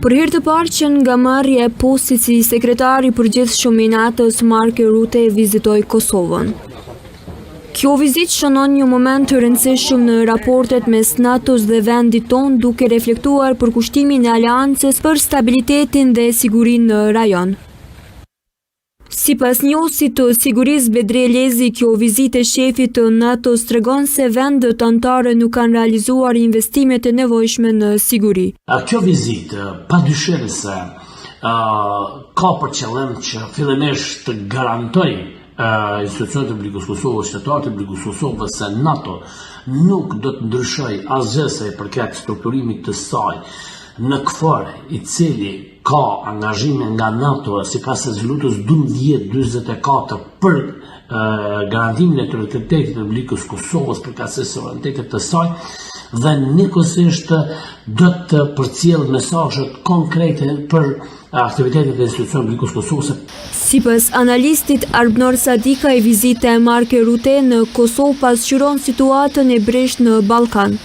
Për herë të parë që nga marrja e postit si sekretari i përgjithshëm i NATO-s, Mark Rutte vizitoi Kosovën. Kjo vizitë shënon një moment të rëndësishëm në raportet mes NATO-s dhe vendit tonë, duke reflektuar për kushtimin e aleancës për stabilitetin dhe sigurinë në rajon. Sipas njësit të sigurisë Bedri Elezi, kjo vizitë e shefit të NATO-s tregon se vendet anëtare nuk kanë realizuar investimet e nevojshme në siguri. Kjo vizitë padyshim se ka për qëllim që fillimisht të garantoj institucionet e Republikës Kosovës, shtetarët e Republikës Kosovës se NATO nuk do të ndryshoj asgjë sa i përket strukturimit të saj në KFOR, i cili ka angazhime nga NATO sipas rezolutës 1244 për garantimin e territoritetit të Republikës Kosovës përkatësisht suverenitetit të saj, dhe njëkohësisht do të përcjell mesazhe konkrete për aktivitetet e institucioneve të Republikës Kosovës. Sipas analistit Arbnor Sadika, vizita e Mark Rutte në Kosovë pasqyron situatën e breshtë në Ballkan.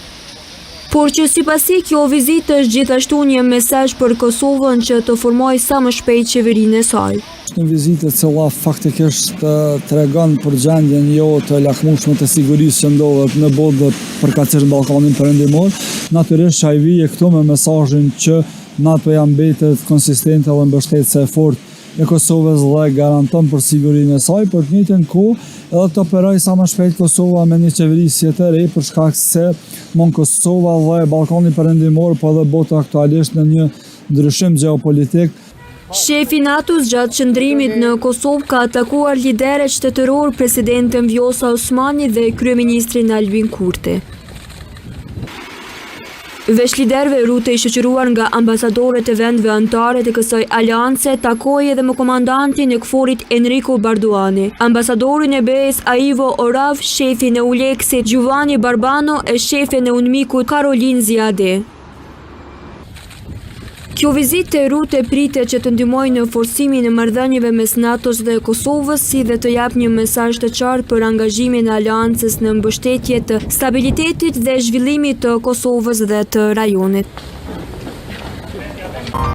Por që sipasi kjo vizitë është gjithashtu një mesazh për Kosovën që të formojë sa më shpejt qeverinë e saj. Është një vizitë e cila faktikisht tregon për gjendjen jo të lakmueshme të sigurisë që ndodhet në botë dhe përkatësisht në Ballkanin Perëndimor. Natyrisht ai vije këtu me mesazhin që NATO ja mbetet konsistente dhe mbështetëse e fortë e Kosovës dhe garanton për sigurinë e saj, për të njëjtën kohë edhe të operoj sa më shpejt Kosova me një qeverisje të re, për shkak se mon Kosova dhe Ballkani Perëndimor po dhe bota aktualisht në një ndryshim gjeopolitik. Shefi i NATO-s gjatë qëndrimit në Kosovë ka takuar liderët shtetëror, presidentin Vjosa Osmani dhe kryeministrin Albin Kurti. Veçliderëve Rutte, i shoqëruar nga ambasadorët e vendeve anëtare të kësaj aleance, takoi edhe me komandantin e KFOR-it Enrico Barduani, ambasadorin e BE-s Aivo Orav, shefin e ULEX-it Giovanni Barbano e shefen e UNMIK-ut Karolin Ziade. Kjo vizitë e Rutte pritet që të ndihmojë në forcimin e marrëdhënieve mes NATO-s dhe Kosovës, si dhe të japë një mesazh të qartë për angazhimin e aleancës në mbështetje të stabilitetit dhe zhvillimit të Kosovës dhe të rajonit.